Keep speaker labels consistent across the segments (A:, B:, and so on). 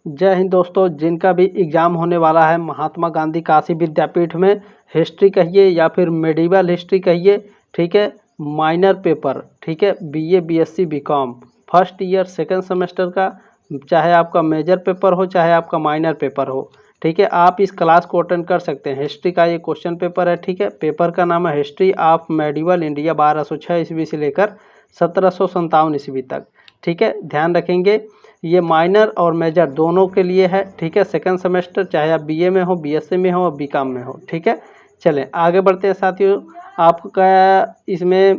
A: जय हिंद दोस्तों, जिनका भी एग्ज़ाम होने वाला है महात्मा गांधी काशी विद्यापीठ में, हिस्ट्री कहिए या फिर मेडिवल हिस्ट्री कहिए, ठीक है, माइनर पेपर, ठीक है, BA BSc BCom first year second semester का, चाहे आपका मेजर पेपर हो चाहे आपका माइनर पेपर हो, ठीक है, आप इस क्लास को अटेंड कर सकते हैं। हिस्ट्री का ये क्वेश्चन पेपर है, ठीक है, पेपर का नाम है हिस्ट्री ऑफ मेडिवल इंडिया 1206 ईस्वी से लेकर 1757 ईस्वी तक, ठीक है। ध्यान रखेंगे ये माइनर और मेजर दोनों के लिए है, ठीक है। सेकंड सेमेस्टर चाहे आप बीए में हो, बीएससी में हो, बीकॉम में हो, ठीक है। चलें आगे बढ़ते हैं साथियों। आपका इसमें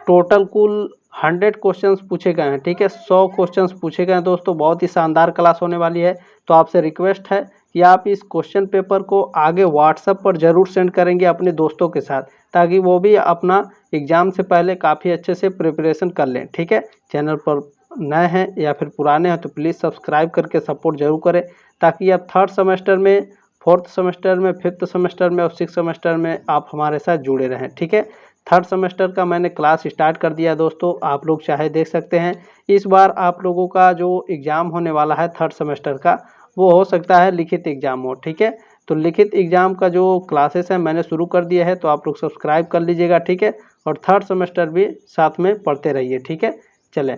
A: टोटल कुल 100 क्वेश्चंस पूछे गए हैं, ठीक है। 100 क्वेश्चंस पूछे गए हैं दोस्तों, बहुत ही शानदार क्लास होने वाली है। तो आपसे रिक्वेस्ट है कि आप इस क्वेश्चन पेपर को आगे व्हाट्सएप पर ज़रूर सेंड करेंगे अपने दोस्तों के साथ, ताकि वो भी अपना एग्ज़ाम से पहले काफ़ी अच्छे से प्रिपरेशन कर लें, ठीक है। चैनल पर नए हैं या फिर पुराने हैं तो प्लीज़ सब्सक्राइब करके सपोर्ट जरूर करें, ताकि आप थर्ड सेमेस्टर में, फोर्थ सेमेस्टर में, फिफ्थ सेमेस्टर में और सिक्स सेमेस्टर में आप हमारे साथ जुड़े रहें, ठीक है। थर्ड सेमेस्टर का मैंने क्लास स्टार्ट कर दिया दोस्तों, आप लोग चाहे देख सकते हैं। इस बार आप लोगों का जो एग्ज़ाम होने वाला है थर्ड सेमेस्टर का, वो हो सकता है लिखित एग्ज़ाम हो, ठीक है। तो लिखित एग्ज़ाम का जो क्लासेस है मैंने शुरू कर दिया है, तो आप लोग सब्सक्राइब कर लीजिएगा, ठीक है। और थर्ड सेमेस्टर भी साथ में पढ़ते रहिए, ठीक है। चलें,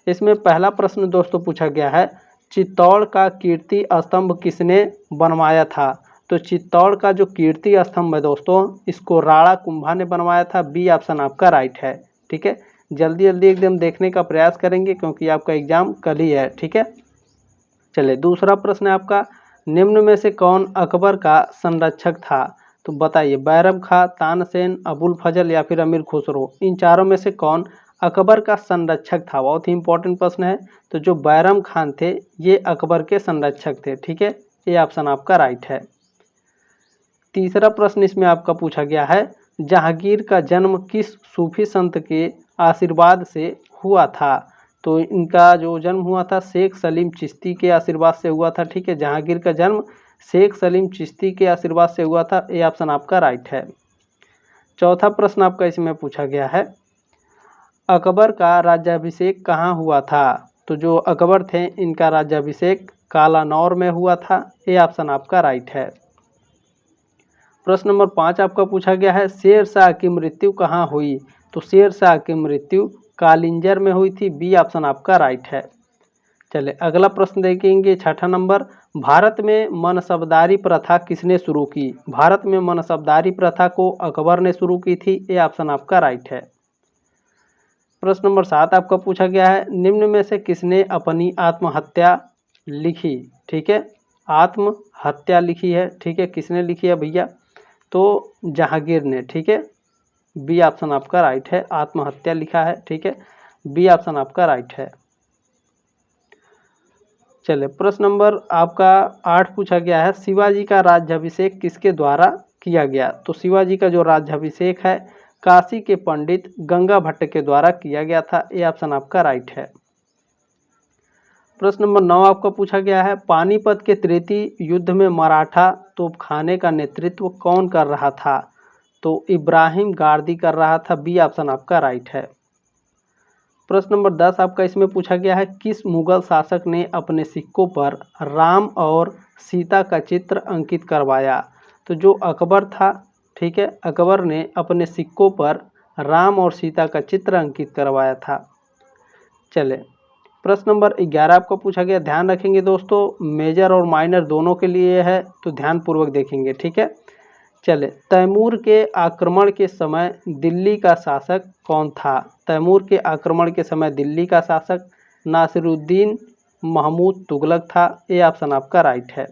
A: इसमें पहला प्रश्न दोस्तों पूछा गया है, चित्तौड़ का कीर्ति स्तंभ किसने बनवाया था। तो चित्तौड़ का जो कीर्ति स्तंभ है दोस्तों, इसको राणा कुंभा ने बनवाया था। बी ऑप्शन आपका राइट है, ठीक है। जल्दी जल्दी एकदम देखने का प्रयास करेंगे क्योंकि आपका एग्जाम कल ही है, ठीक है। चलिए दूसरा प्रश्न है आपका, निम्न में से कौन अकबर का संरक्षक था। तो बताइए, बैरम खां, तानसेन, अबुल फजल या फिर अमीर खुसरो, इन चारों में से कौन अकबर का संरक्षक था। बहुत ही इंपॉर्टेंट प्रश्न है। तो जो बैरम खान थे ये अकबर के संरक्षक थे, ठीक है। ये ऑप्शन आपका राइट है। तीसरा प्रश्न इसमें आपका पूछा गया है, जहांगीर का जन्म किस सूफी संत के आशीर्वाद से हुआ था। तो इनका जो जन्म हुआ था शेख सलीम चिश्ती के आशीर्वाद से हुआ था, ठीक है। जहांगीर का जन्म शेख सलीम चिश्ती के आशीर्वाद से हुआ था। ये ऑप्शन आपका राइट है। चौथा प्रश्न आपका इसमें पूछा गया है, अकबर का राज्याभिषेक कहाँ हुआ था। तो जो अकबर थे इनका राज्याभिषेक कालानौर में हुआ था। ये ऑप्शन आपका राइट है। प्रश्न नंबर 5 आपका पूछा गया है, शेर शाह की मृत्यु कहाँ हुई। तो शेर शाह की मृत्यु कालिंजर में हुई थी। बी ऑप्शन आपका राइट है। चले अगला प्रश्न देखेंगे, छठा नंबर, भारत में मनसबदारी प्रथा किसने शुरू की। भारत में मनसबदारी प्रथा को अकबर ने शुरू की थी। ये ऑप्शन आपका राइट है। प्रश्न नंबर 7 आपका पूछा गया है, निम्न में से किसने अपनी आत्महत्या लिखी। ठीक है, आत्महत्या लिखी है, ठीक है, किसने लिखी है भैया। तो जहांगीर ने, ठीक है। बी ऑप्शन आपका राइट है, आत्महत्या लिखा है, ठीक है। बी ऑप्शन आपका राइट है। चलिए प्रश्न नंबर आपका 8 पूछा गया है, शिवाजी का राज्याभिषेक किसके द्वारा किया गया। तो शिवाजी का जो राज्याभिषेक है काशी के पंडित गंगा भट्ट के द्वारा किया गया था। ये ऑप्शन आपका राइट है। प्रश्न नंबर 9 आपका पूछा गया है, पानीपत के तृतीय युद्ध में मराठा तोपखाने का नेतृत्व कौन कर रहा था। तो इब्राहिम गारदी कर रहा था। बी ऑप्शन आपका राइट है। प्रश्न नंबर 10 आपका इसमें पूछा गया है, किस मुगल शासक ने अपने सिक्कों पर राम और सीता का चित्र अंकित करवाया। तो जो अकबर था, ठीक है, अकबर ने अपने सिक्कों पर राम और सीता का चित्र अंकित करवाया था। चले प्रश्न नंबर 11 आपको पूछा गया, ध्यान रखेंगे दोस्तों, मेजर और माइनर दोनों के लिए है तो ध्यान पूर्वक देखेंगे, ठीक है। चले, तैमूर के आक्रमण के समय दिल्ली का शासक कौन था। तैमूर के आक्रमण के समय दिल्ली का शासक नासिरुद्दीन महमूद तुगलक था। ये ऑप्शन आपका राइट है।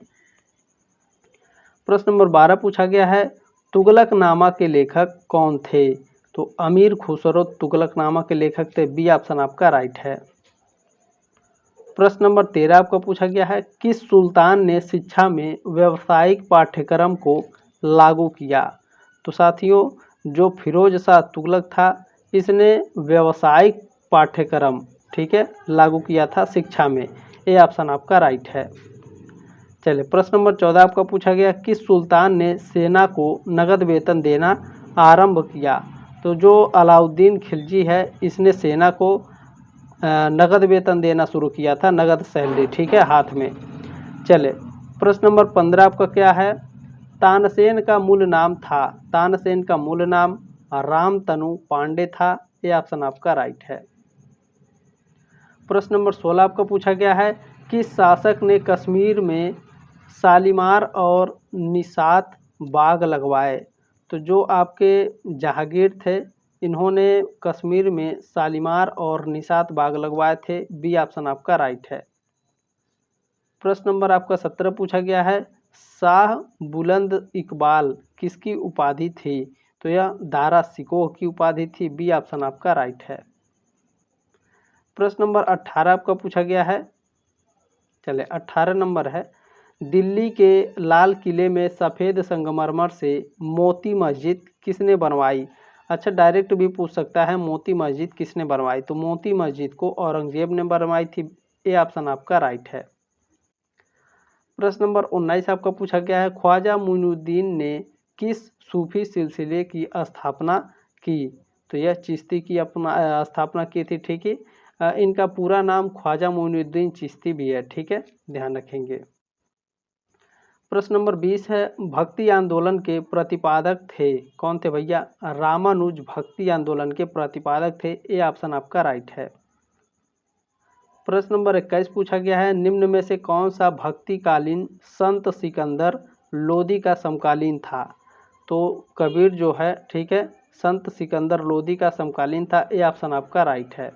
A: प्रश्न नंबर 12 पूछा गया है, तुगलकनामा के लेखक कौन थे। तो अमीर खुसरो तुगलकनामा के लेखक थे। बी ऑप्शन आपका राइट है। प्रश्न नंबर 13 आपका पूछा गया है, किस सुल्तान ने शिक्षा में व्यावसायिक पाठ्यक्रम को लागू किया। तो साथियों, जो फिरोज शाह तुगलक था इसने व्यावसायिक पाठ्यक्रम, ठीक है, लागू किया था शिक्षा में। ये ऑप्शन आपका राइट है। चलिए प्रश्न नंबर 14 आपका पूछा गया, किस सुल्तान ने सेना को नगद वेतन देना आरंभ किया। तो जो अलाउद्दीन खिलजी है इसने सेना को नगद वेतन देना शुरू किया था, नगद सैलरी, ठीक है, हाथ में। चले, प्रश्न नंबर 15 आपका क्या है? तानसेन का मूल नाम था, तानसेन का मूल नाम रामतनु पांडे था। ये ऑप्शन आपका राइट है। प्रश्न नंबर 16 आपका पूछा गया है, किस शासक ने कश्मीर में शालीमार और निशात बाग लगवाए? तो जो आपके जहांगीर थे, इन्होंने कश्मीर में शालीमार और निशात बाग लगवाए थे। बी ऑप्शन आपका राइट है। प्रश्न नंबर आपका 17 पूछा गया है, शाह बुलंद इकबाल किसकी उपाधि थी? तो यह दारा शिकोह की उपाधि थी। बी ऑप्शन आपका राइट है। प्रश्न नंबर 18 आपका पूछा गया है, चले 18 नंबर है, दिल्ली के लाल किले में सफ़ेद संगमरमर से मोती मस्जिद किसने बनवाई? अच्छा, डायरेक्ट भी पूछ सकता है मोती मस्जिद किसने बनवाई? तो मोती मस्जिद को औरंगजेब ने बनवाई थी। ए ऑप्शन आपका राइट है। प्रश्न नंबर 19 आपका पूछा गया है, ख्वाजा मोइनुद्दीन ने किस सूफी सिलसिले की स्थापना की? तो यह चिश्ती की अपना स्थापना की थी। ठीक है, इनका पूरा नाम ख्वाजा मोइनुद्दीन चिश्ती भी है। ठीक है, ध्यान रखेंगे। प्रश्न नंबर 20 है, भक्ति आंदोलन के प्रतिपादक थे? कौन थे भैया? रामानुज भक्ति आंदोलन के प्रतिपादक थे। ए ऑप्शन आपका राइट है। प्रश्न नंबर 21 पूछा गया है, निम्न में से कौन सा भक्तिकालीन संत सिकंदर लोदी का समकालीन था? तो कबीर जो है, ठीक है, संत सिकंदर लोदी का समकालीन था। ए ऑप्शन आपका राइट है।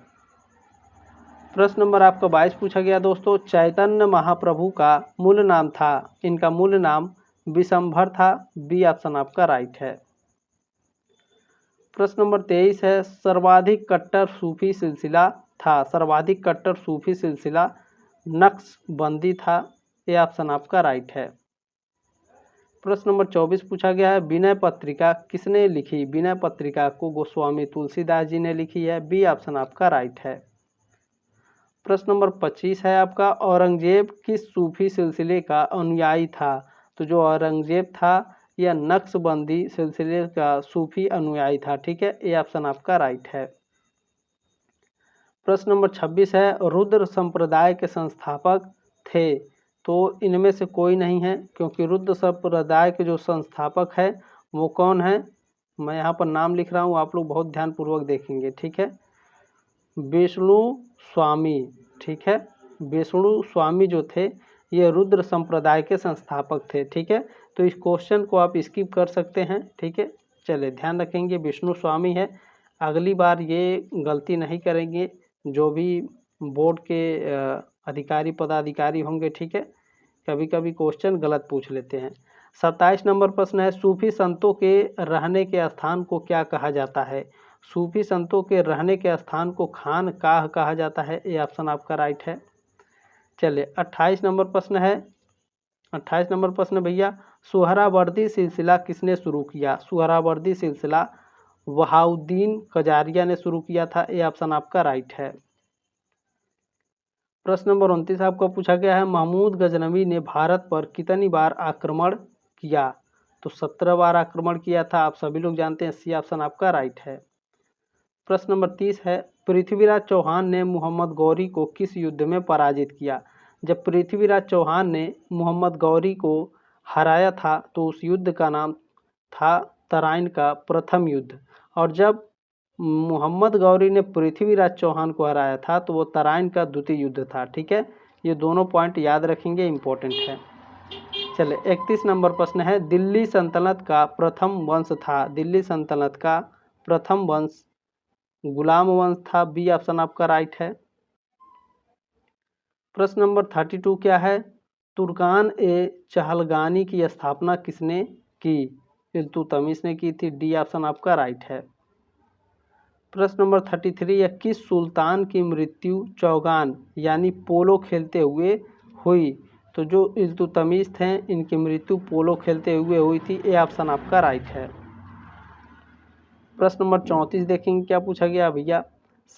A: प्रश्न नंबर आपका 22 पूछा गया दोस्तों, चैतन्य महाप्रभु का मूल नाम था? इनका मूल नाम विशंभर था। बी ऑप्शन आपका राइट है। प्रश्न नंबर 23 है, सर्वाधिक कट्टर सूफी सिलसिला था? सर्वाधिक कट्टर सूफी सिलसिला नक्शबंदी था। ये ऑप्शन आपका राइट है। प्रश्न नंबर 24 पूछा गया है, विनय पत्रिका किसने लिखी? विनय पत्रिका को गोस्वामी तुलसीदास जी ने लिखी है। बी ऑप्शन आपका राइट है। प्रश्न नंबर 25 है आपका, औरंगजेब किस सूफी सिलसिले का अनुयायी था? तो जो औरंगजेब था यह नक्शबंदी सिलसिले का सूफी अनुयायी था। ठीक है, ये ऑप्शन आपका राइट है। प्रश्न नंबर 26 है, रुद्र संप्रदाय के संस्थापक थे? तो इनमें से कोई नहीं है, क्योंकि रुद्र संप्रदाय के जो संस्थापक है वो कौन है? मैं यहाँ पर नाम लिख रहा हूँ, आप लोग बहुत ध्यानपूर्वक देखेंगे। ठीक है, विष्णु स्वामी। ठीक है, विष्णु स्वामी जो थे ये रुद्र संप्रदाय के संस्थापक थे। ठीक है, तो इस क्वेश्चन को आप स्किप कर सकते हैं। ठीक है, चलिए ध्यान रखेंगे, विष्णु स्वामी है। अगली बार ये गलती नहीं करेंगे जो भी बोर्ड के अधिकारी पदाधिकारी होंगे। ठीक है, कभी कभी क्वेश्चन गलत पूछ लेते हैं। 27 नंबर प्रश्न है, सूफी संतों के रहने के स्थान को क्या कहा जाता है? सूफी संतों के रहने के स्थान को खानकाह कहा जाता है। ये ऑप्शन आपका राइट है। चलिए 28 नंबर प्रश्न है, 28 नंबर प्रश्न भैया, सुहरावर्दी सिलसिला किसने शुरू किया? सुहरावर्दी सिलसिला वहाउद्दीन कजारिया ने शुरू किया था। ये ऑप्शन आपका राइट है। प्रश्न नंबर 29 आपको पूछा गया है, महमूद गजनवी ने भारत पर कितनी बार आक्रमण किया? तो 17 बार आक्रमण किया था। आप सभी लोग जानते हैं, सी ऑप्शन आपका राइट है। प्रश्न नंबर 30 है, पृथ्वीराज चौहान ने मोहम्मद गौरी को किस युद्ध में पराजित किया? जब पृथ्वीराज चौहान ने मोहम्मद गौरी को हराया था तो उस युद्ध का नाम था तराइन का प्रथम युद्ध, और जब मोहम्मद गौरी ने पृथ्वीराज चौहान को हराया था तो वो तराइन का द्वितीय युद्ध था। ठीक है, ये दोनों पॉइंट याद रखेंगे, इम्पोर्टेंट है। चले 31 नंबर प्रश्न है, दिल्ली सल्तनत का प्रथम वंश था? दिल्ली सल्तनत का प्रथम वंश गुलाम वंश था। बी ऑप्शन आपका राइट है। प्रश्न नंबर 32 क्या है, तुर्कान ए चहलगानी की स्थापना किसने की? इल्तुतमिश ने की थी। डी ऑप्शन आपका राइट है। प्रश्न नंबर 33 है, किस सुल्तान की मृत्यु चौगान यानी पोलो खेलते हुए हुई? तो जो इल्तुतमिश थे इनकी मृत्यु पोलो खेलते हुए हुई थी। ए ऑप्शन आपका राइट है। प्रश्न नंबर 34 देखेंगे क्या पूछा गया भैया,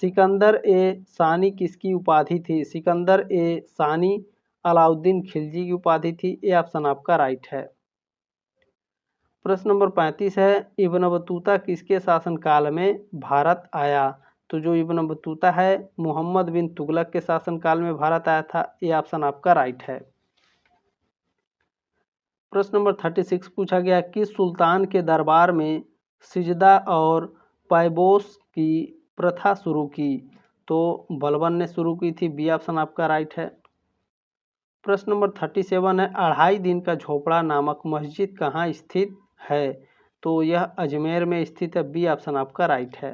A: सिकंदर ए सानी किसकी उपाधि थी? सिकंदर ए सानी अलाउद्दीन खिलजी की उपाधि थी। ए ऑप्शन आपका राइट है। प्रश्न नंबर 35 है, इब्न बतूता किसके शासनकाल में भारत आया? तो जो इब्न बतूता है मोहम्मद बिन तुगलक के शासनकाल में भारत आया था। ये ऑप्शन आपका राइट है। प्रश्न नंबर 36 पूछा गया, किस सुल्तान के दरबार में सिजदा और पैबोस की प्रथा शुरू की? तो बलबन ने शुरू की थी। बी ऑप्शन आपका राइट है। प्रश्न नंबर 37 है, अढ़ाई दिन का झोपड़ा नामक मस्जिद कहाँ स्थित है? तो यह अजमेर में स्थित है। बी ऑप्शन आपका राइट है।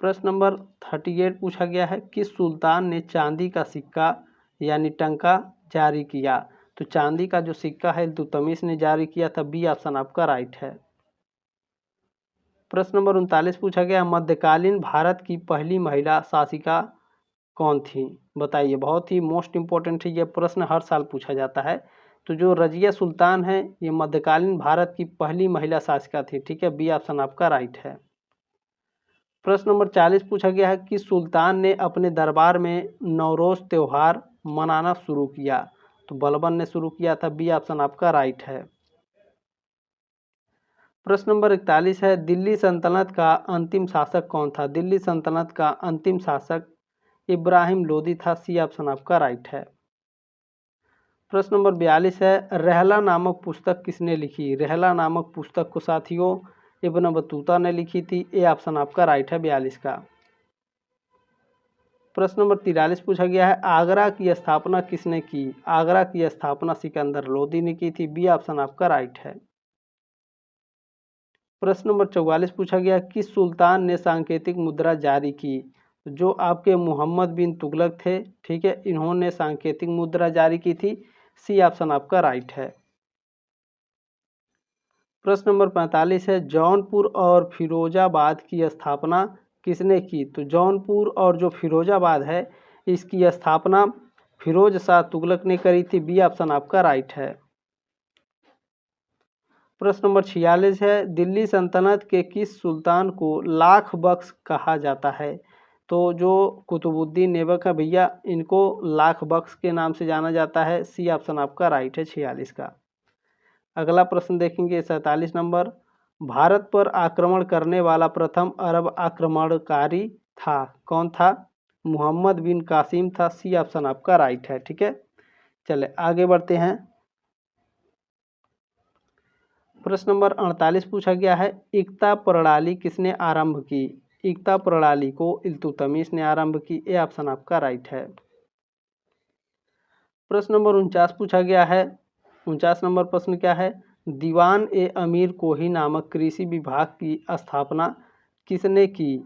A: प्रश्न नंबर 38 पूछा गया है, किस सुल्तान ने चांदी का सिक्का यानी टंका जारी किया? तो चांदी का जो सिक्का है इल्तुतमिश ने जारी किया था। बी ऑप्शन आपका राइट है। प्रश्न नंबर 39 पूछा गया, मध्यकालीन भारत की पहली महिला शासिका कौन थी? बताइए। बहुत ही मोस्ट इम्पोर्टेंट है, यह प्रश्न हर साल पूछा जाता है। तो जो रजिया सुल्तान है ये मध्यकालीन भारत की पहली महिला शासिका थी। ठीक है, बी ऑप्शन आपका राइट है। प्रश्न नंबर 40 पूछा गया है, किस सुल्तान ने अपने दरबार में नवरोज त्यौहार मनाना शुरू किया? तो बलबन ने शुरू किया था। बी ऑप्शन आपका राइट है। प्रश्न नंबर 41 है, दिल्ली सल्तनत का अंतिम शासक कौन था? दिल्ली सल्तनत का अंतिम शासक इब्राहिम लोदी था। सी ऑप्शन आपका राइट है। प्रश्न नंबर 42 है, रहला नामक पुस्तक किसने लिखी? रहला नामक पुस्तक को साथियों इब्न बतूता ने लिखी थी। ए ऑप्शन आपका राइट है 42 का। प्रश्न नंबर 43 पूछा गया है, आगरा की स्थापना किसने की? आगरा की स्थापना सिकंदर लोदी ने की थी। बी ऑप्शन आपका राइट है। प्रश्न नंबर 44 पूछा गया, किस सुल्तान ने सांकेतिक मुद्रा जारी की? जो आपके मोहम्मद बिन तुगलक थे। ठीक है, इन्होंने सांकेतिक मुद्रा जारी की थी। सी ऑप्शन आपका राइट है। प्रश्न नंबर 45 है, जौनपुर और फिरोजाबाद की स्थापना किसने की? तो जौनपुर और जो फिरोजाबाद है इसकी स्थापना फिरोज शाह तुगलक ने करी थी। बी ऑप्शन आपका राइट है। प्रश्न नंबर 46 है, दिल्ली सल्तनत के किस सुल्तान को लाख बख्श कहा जाता है? तो जो कुतुबुद्दीन ऐबक है भैया, इनको लाख बख्श के नाम से जाना जाता है। सी ऑप्शन आपका राइट है 46 का। अगला प्रश्न देखेंगे 47 नंबर, भारत पर आक्रमण करने वाला प्रथम अरब आक्रमणकारी था। कौन था? मोहम्मद बिन कासिम था। सी ऑप्शन आपका राइट है। ठीक है, चले आगे बढ़ते हैं। प्रश्न नंबर 48 पूछा गया है, इक्ता प्रणाली किसने आरंभ की? इक्ता प्रणाली को इल्तुतमिश ने आरंभ की। ए ऑप्शन आपका राइट है। प्रश्न नंबर 49 पूछा गया है, 49 नंबर प्रश्न क्या है, दीवान ए अमीर कोही नामक कृषि विभाग की स्थापना किसने की?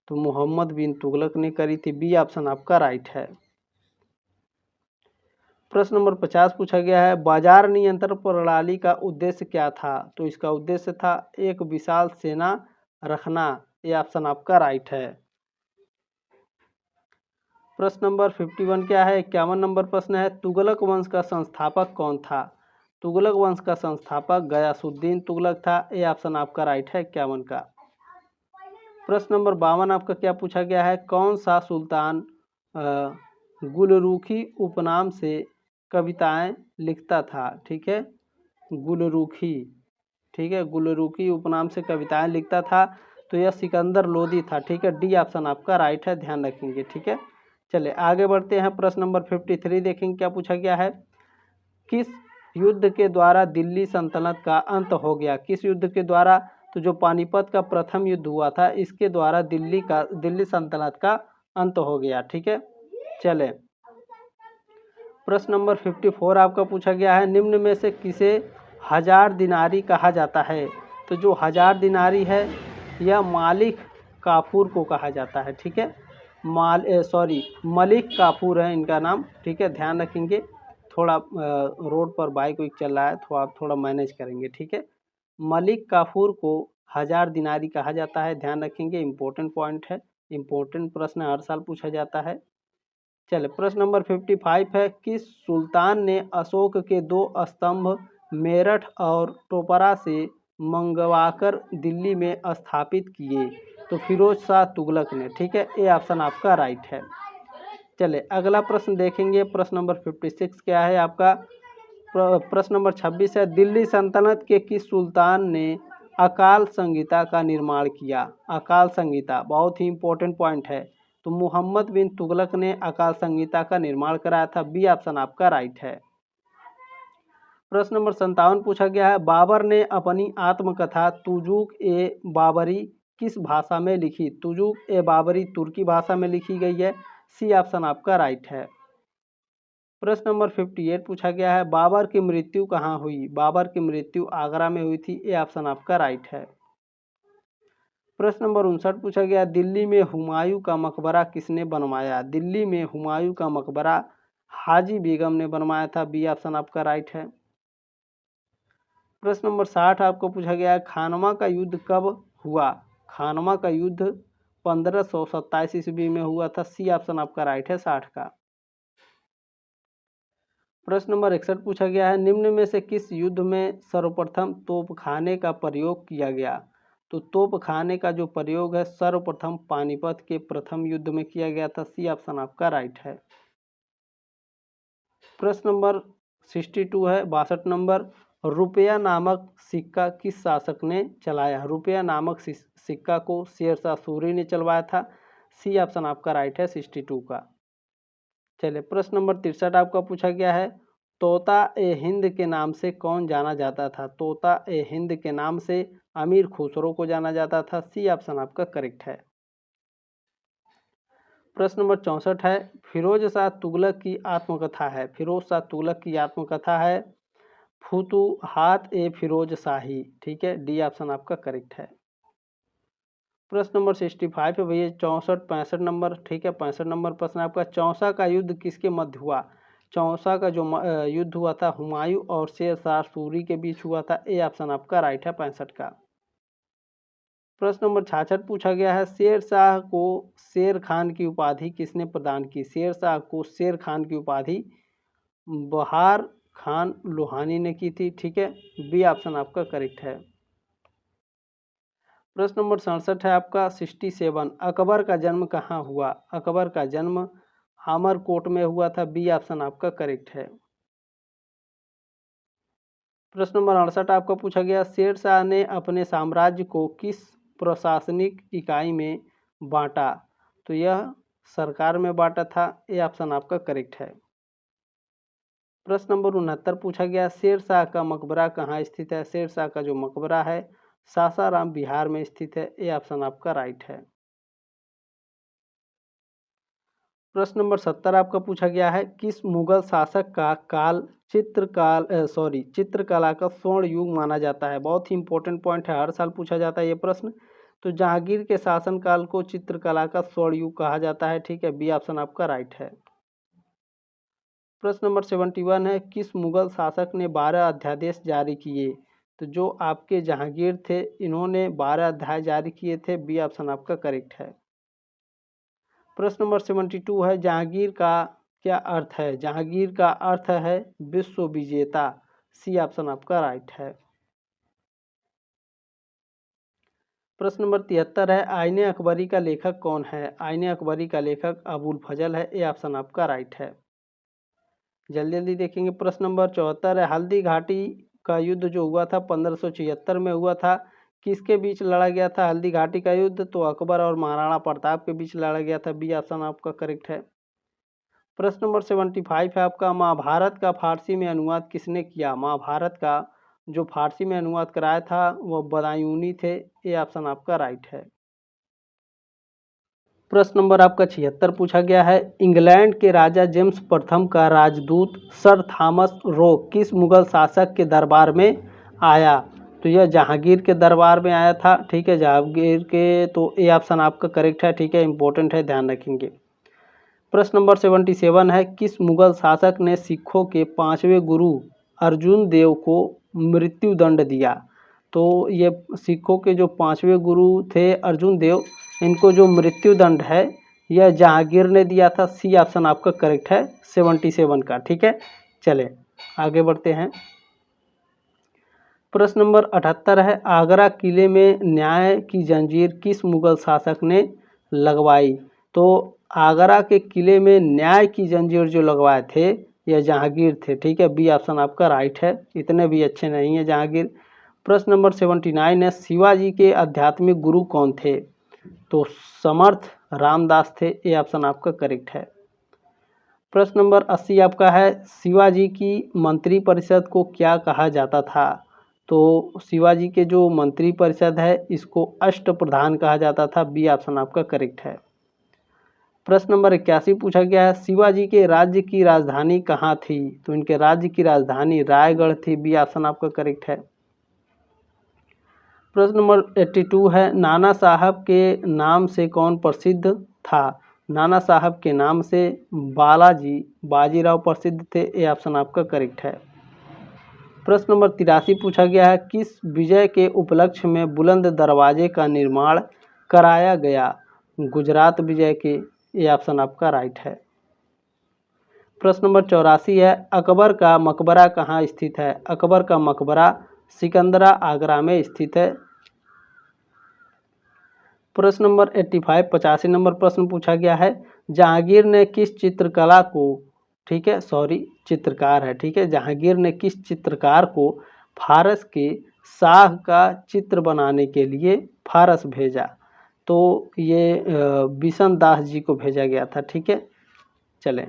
A: तो मोहम्मद बिन तुगलक ने करी थी। बी ऑप्शन आपका राइट है। प्रश्न नंबर 50 पूछा गया है, बाजार नियंत्रण प्रणाली का उद्देश्य क्या था? तो इसका उद्देश्य था एक विशाल सेना रखना। ये ऑप्शन आपका राइट है। प्रश्न नंबर 51 क्या है? 51 नंबर प्रश्न है, तुगलक वंश का संस्थापक कौन था? तुगलक वंश का संस्थापक गयासुद्दीन तुगलक था। ये ऑप्शन आपका राइट है 51 का। प्रश्न नंबर 52 आपका क्या पूछा गया है, कौन सा सुल्तान गुलरूखी उपनाम से कविताएं लिखता था? ठीक है, गुलरूखी। ठीक है, गुलरूखी उपनाम से कविताएं लिखता था। तो यह सिकंदर लोदी था। ठीक है, डी ऑप्शन आपका राइट है, ध्यान रखेंगे। ठीक है, चले आगे बढ़ते हैं। प्रश्न नंबर 53 देखेंगे क्या पूछा गया है, किस युद्ध के द्वारा दिल्ली सल्तनत का अंत हो गया? किस युद्ध के द्वारा? तो जो पानीपत का प्रथम युद्ध हुआ था इसके द्वारा दिल्ली सल्तनत का अंत हो गया। ठीक है, चले प्रश्न नंबर 54 आपका पूछा गया है, निम्न में से किसे हजार दिनारी कहा जाता है? तो जो हजार दिनारी है यह मालिक काफूर को कहा जाता है। ठीक है, मलिक काफूर है इनका नाम। ठीक है, ध्यान रखेंगे। थोड़ा रोड पर बाइक वाइक चल रहा है तो आप थोड़ा मैनेज करेंगे। ठीक है, मलिक काफूर को हजार दिनारी कहा जाता है, ध्यान रखेंगे। इम्पोर्टेंट पॉइंट है, इम्पोर्टेंट प्रश्न हर साल पूछा जाता है। चले प्रश्न नंबर 55 है, किस सुल्तान ने अशोक के 2 स्तंभ मेरठ और टोपरा से मंगवाकर दिल्ली में स्थापित किए? तो फिरोज शाह तुगलक ने। ठीक है, ये ऑप्शन आपका राइट है। चले अगला प्रश्न देखेंगे। प्रश्न नंबर 56 क्या है आपका? प्रश्न नंबर 26 है, दिल्ली सल्तनत के किस सुल्तान ने अकाल संगीता का निर्माण किया? अकाल संगीता बहुत ही इंपॉर्टेंट पॉइंट है। तो मोहम्मद बिन तुगलक ने अकाल संगीता का निर्माण कराया था। बी ऑप्शन आपका राइट है। प्रश्न नंबर 57 पूछा गया है, बाबर ने अपनी आत्मकथा तुजुक ए बाबरी किस भाषा में लिखी? तुजुक ए बाबरी तुर्की भाषा में लिखी गई है। सी ऑप्शन आपका राइट है। प्रश्न नंबर 58 पूछा गया है, बाबर की मृत्यु कहाँ हुई? बाबर की मृत्यु आगरा में हुई थी। ए ऑप्शन आपका राइट है। प्रश्न नंबर 59 पूछा गया, दिल्ली में हुमायूं का मकबरा किसने बनवाया? दिल्ली में हुमायूं का मकबरा हाजी बेगम ने बनवाया था। बी ऑप्शन आपका राइट है। प्रश्न नंबर 60 आपको पूछा गया है, खानवा का युद्ध कब हुआ? खानवा का युद्ध 1527 ईस्वी में हुआ था। सी ऑप्शन आपका राइट है 60 का। प्रश्न नंबर 61 पूछा गया है, निम्न में से किस युद्ध में सर्वप्रथम तोपखाने का प्रयोग किया गया? तो तोपखाने का जो प्रयोग है सर्वप्रथम पानीपत के प्रथम युद्ध में किया गया था। सी ऑप्शन आपका राइट है। प्रश्न नंबर 62 है 62 नंबर, रुपया नामक सिक्का किस शासक ने चलाया? रुपया नामक सिक्का को शेरशाह सूरी ने चलवाया था। सी ऑप्शन आपका राइट है 62 का। चलिए प्रश्न नंबर 63 आपका पूछा गया है, तोता ए हिंद के नाम से कौन जाना जाता था? तोता ए हिंद के नाम से अमीर खुसरो को जाना जाता था। सी ऑप्शन आपका करेक्ट है। प्रश्न नंबर 64 है, फिरोज शाह तुगलक की आत्मकथा है। फिरोज शाह तुगलक की आत्मकथा है फुतुहात ए फिरोज शाही। ठीक है, डी ऑप्शन आपका करेक्ट है। प्रश्न नंबर 65 है भैया 64 65 नंबर। ठीक है, 65 नंबर प्रश्न आपका, चौसा का युद्ध किसके मध्य हुआ? चौसा का जो युद्ध हुआ था हुमायूं और शेरशाह सूरी के बीच हुआ था। ए ऑप्शन आपका राइट है 65 का। प्रश्न नंबर 66 पूछा गया है, शेरशाह को शेर खान की उपाधि किसने प्रदान की? शेरशाह को शेर खान की उपाधि बहार खान लोहानी ने की थी। ठीक है, बी ऑप्शन आपका करेक्ट है। प्रश्न नंबर 67 है आपका 67, अकबर का जन्म कहाँ हुआ? अकबर का जन्म आमरकोट में हुआ था। बी ऑप्शन आपका करेक्ट है। प्रश्न नंबर 68 आपका पूछा गया, शेरशाह ने अपने साम्राज्य को किस प्रशासनिक इकाई में बांटा? तो यह सरकार में बांटा था। ए ऑप्शन आपका करेक्ट है। प्रश्न नंबर 69 पूछा गया, शेरशाह का मकबरा कहाँ स्थित है? शेरशाह का जो मकबरा है सासाराम बिहार में स्थित है। ए ऑप्शन आपका राइट है। प्रश्न नंबर 70 आपका पूछा गया है, किस मुगल शासक का काल चित्रकला का स्वर्ण युग माना जाता है? बहुत ही इंपॉर्टेंट पॉइंट है, हर साल पूछा जाता है ये प्रश्न। तो जहांगीर के शासनकाल को चित्रकला का स्वर्ण युग कहा जाता है। ठीक है, बी ऑप्शन आपका राइट है। प्रश्न नंबर 71 है, किस मुगल शासक ने 12 अध्यादेश जारी किए? तो जो आपके जहांगीर थे इन्होंने 12 अध्याय जारी किए थे। बी ऑप्शन आपका करेक्ट है। प्रश्न नंबर 72 है, जहांगीर का क्या अर्थ है? जहांगीर का अर्थ है विश्व विजेता। सी ऑप्शन आपका राइट है। प्रश्न नंबर 73 है, आईने अकबरी का लेखक कौन है? आईने अकबरी का लेखक अबुल फजल है। ए ऑप्शन आपका राइट है। जल्दी जल्दी देखेंगे। प्रश्न नंबर 74 है, हल्दी घाटी का युद्ध जो हुआ था 1576 में हुआ था, किसके बीच लड़ा गया था हल्दी घाटी का युद्ध? तो अकबर और महाराणा प्रताप के बीच लड़ा गया था। बी ऑप्शन आपका करेक्ट है। प्रश्न नंबर 75 है आपका, महाभारत का फारसी में अनुवाद किसने किया? महाभारत का जो फारसी में अनुवाद कराया था वो बदायूनी थे। ये ऑप्शन आपका राइट है। प्रश्न नंबर आपका 76 पूछा गया है, इंग्लैंड के राजा जेम्स प्रथम का राजदूत सर थॉमस रो किस मुगल शासक के दरबार में आया? तो यह जहांगीर के दरबार में आया था। ठीक है, जहांगीर के, तो ए ऑप्शन आपका करेक्ट है। ठीक है, इंपॉर्टेंट है, ध्यान रखेंगे। प्रश्न नंबर 77 है, किस मुगल शासक ने सिखों के 5वें गुरु अर्जुन देव को मृत्यु दंड दिया? तो ये सिखों के जो 5वें गुरु थे अर्जुन देव, इनको जो मृत्यु दंड है यह जहांगीर ने दिया था। सी ऑप्शन आपका करेक्ट है 77 का। ठीक है, चले आगे बढ़ते हैं। प्रश्न नंबर 78 है, आगरा किले में न्याय की जंजीर किस मुगल शासक ने लगवाई? तो आगरा के किले में न्याय की जंजीर जो लगवाए थे यह जहांगीर थे। ठीक है, बी ऑप्शन आपका राइट है। इतने भी अच्छे नहीं है जहांगीर। प्रश्न नंबर 79 है, शिवाजी के आध्यात्मिक गुरु कौन थे? तो समर्थ रामदास थे। ए ऑप्शन आपका करेक्ट है। प्रश्न नंबर 80 आपका है, शिवाजी की मंत्रिपरिषद को क्या कहा जाता था? तो शिवाजी के जो मंत्रिपरिषद है इसको अष्टप्रधान कहा जाता था। बी ऑप्शन आपका करेक्ट है। प्रश्न नंबर 81 पूछा गया है, शिवाजी के राज्य की राजधानी कहाँ थी? तो इनके राज्य की राजधानी रायगढ़ थी। बी ऑप्शन आपका करेक्ट है। प्रश्न नंबर 82 है, नाना साहब के नाम से कौन प्रसिद्ध था? नाना साहब के नाम से बालाजी बाजीराव प्रसिद्ध थे। ए ऑप्शन आपका करेक्ट है। प्रश्न नंबर 83 पूछा गया है, किस विजय के उपलक्ष्य में बुलंद दरवाजे का निर्माण कराया गया? गुजरात विजय के। ये ऑप्शन आपका राइट है। प्रश्न नंबर 84 है, अकबर का मकबरा कहाँ स्थित है? अकबर का मकबरा सिकंदरा आगरा में स्थित है। प्रश्न नंबर 85 85 नंबर प्रश्न पूछा गया है, जहांगीर ने किस चित्रकला को, ठीक है, चित्रकार है, ठीक है, जहांगीर ने किस चित्रकार को फारस के शाह का चित्र बनाने के लिए फारस भेजा? तो ये बिशन दास जी को भेजा गया था, ठीक है। चलें,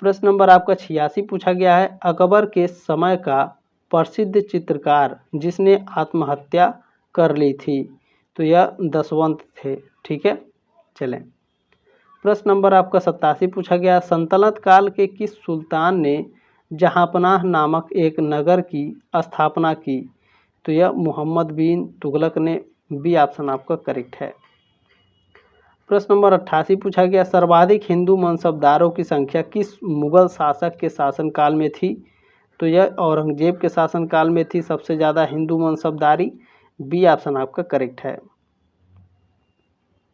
A: प्रश्न नंबर आपका 86 पूछा गया है, अकबर के समय का प्रसिद्ध चित्रकार जिसने आत्महत्या कर ली थी? तो यह दशवंत थे, ठीक है। चलें, प्रश्न नंबर आपका 87 पूछा गया, सल्तनत काल के किस सुल्तान ने जहांपनाह नामक एक नगर की स्थापना की? तो यह मोहम्मद बिन तुगलक ने। बी ऑप्शन आपका करेक्ट है। प्रश्न नंबर 88 पूछा गया, सर्वाधिक हिंदू मनसबदारों की संख्या किस मुगल शासक के शासनकाल में थी? तो यह औरंगजेब के शासनकाल में थी सबसे ज़्यादा हिंदू मनसबदारी। बी ऑप्शन आपका करेक्ट है।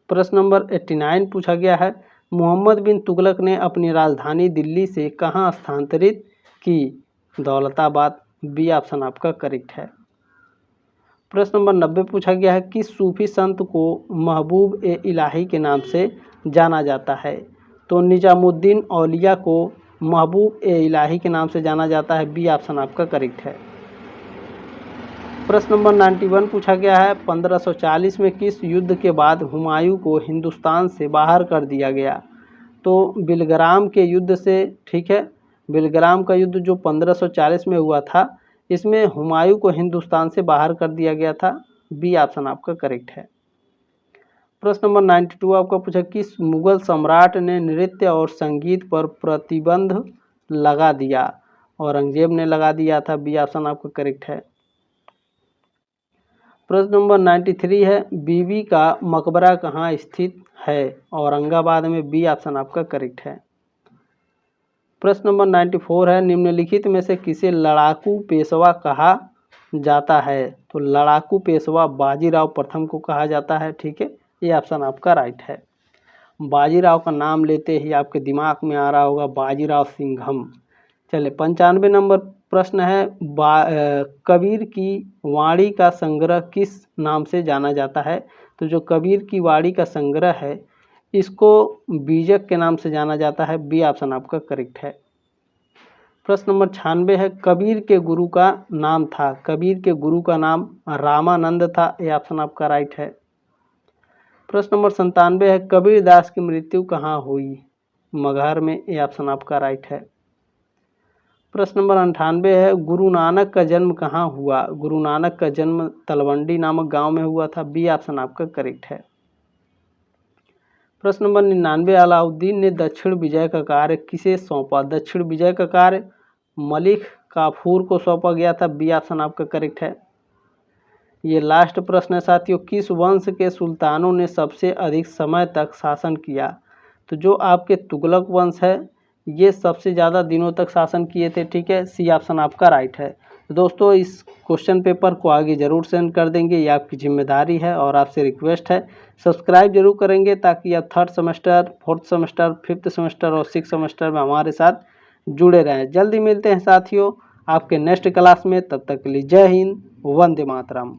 A: प्रश्न नंबर 89 पूछा गया है, मोहम्मद बिन तुगलक ने अपनी राजधानी दिल्ली से कहाँ स्थानांतरित की? दौलताबाद। बी ऑप्शन आपका करेक्ट है। प्रश्न नंबर 90 पूछा गया है, किस सूफी संत को महबूब ए इलाही के नाम से जाना जाता है? तो निजामुद्दीन औलिया को महबूब ए इलाही के नाम से जाना जाता है। बी ऑप्शन आपका करेक्ट है। प्रश्न नंबर 91 पूछा गया है, 1540 में किस युद्ध के बाद हुमायूं को हिंदुस्तान से बाहर कर दिया गया? तो बिलग्राम के युद्ध से, ठीक है, बिलग्राम का युद्ध जो 1540 में हुआ था, इसमें हुमायूं को हिंदुस्तान से बाहर कर दिया गया था। बी ऑप्शन आपका करेक्ट है। प्रश्न नंबर 92 आपका पूछा, किस मुगल सम्राट ने नृत्य और संगीत पर प्रतिबंध लगा दिया? औरंगजेब ने लगा दिया था। बी ऑप्शन आपका करेक्ट है। प्रश्न नंबर 93 है, बीबी का मकबरा कहाँ स्थित है? औरंगाबाद में। बी ऑप्शन आपका करेक्ट है। प्रश्न नंबर 94 है, निम्नलिखित में से किसे लड़ाकू पेशवा कहा जाता है? तो लड़ाकू पेशवा बाजीराव प्रथम को कहा जाता है, ठीक है। ये ऑप्शन आपका राइट है। बाजीराव का नाम लेते ही आपके दिमाग में आ रहा होगा बाजीराव सिंघम। चले, 95 नंबर प्रश्न है, कबीर की वाणी का संग्रह किस नाम से जाना जाता है? तो जो कबीर की वाणी का संग्रह है इसको बीजक के नाम से जाना जाता है। बी ऑप्शन आपका करेक्ट है। प्रश्न नंबर 96 है, कबीर के गुरु का नाम था? कबीर के गुरु का नाम रामानंद था। ये ऑप्शन आपका राइट है। प्रश्न नंबर 97 है, कबीर दास की मृत्यु कहाँ हुई? मगहर में। ये ऑप्शन आपका राइट है। प्रश्न नंबर 98 है, गुरु नानक का जन्म कहाँ हुआ? गुरु नानक का जन्म तलवंडी नामक गांव में हुआ था। बी ऑप्शन आपका करेक्ट है। प्रश्न नंबर 99, अलाउद्दीन ने दक्षिण विजय का कार्य किसे सौंपा? दक्षिण विजय का कार्य मलिक काफूर को सौंपा गया था। बी ऑप्शन आपका करेक्ट है। ये लास्ट प्रश्न है साथियों, किस वंश के सुल्तानों ने सबसे अधिक समय तक शासन किया? तो जो आपके तुगलक वंश है ये सबसे ज़्यादा दिनों तक शासन किए थे, ठीक है। सी ऑप्शन आपका राइट है। तो दोस्तों इस क्वेश्चन पेपर को आगे ज़रूर सेंड कर देंगे, ये आपकी जिम्मेदारी है और आपसे रिक्वेस्ट है सब्सक्राइब जरूर करेंगे ताकि आप 3rd semester, 4th semester, 5th semester और 6th सेमेस्टर में हमारे साथ जुड़े रहें। जल्दी मिलते हैं साथियों आपके नेक्स्ट क्लास में, तब तक के लिए जय हिंद, वंदे मातरम।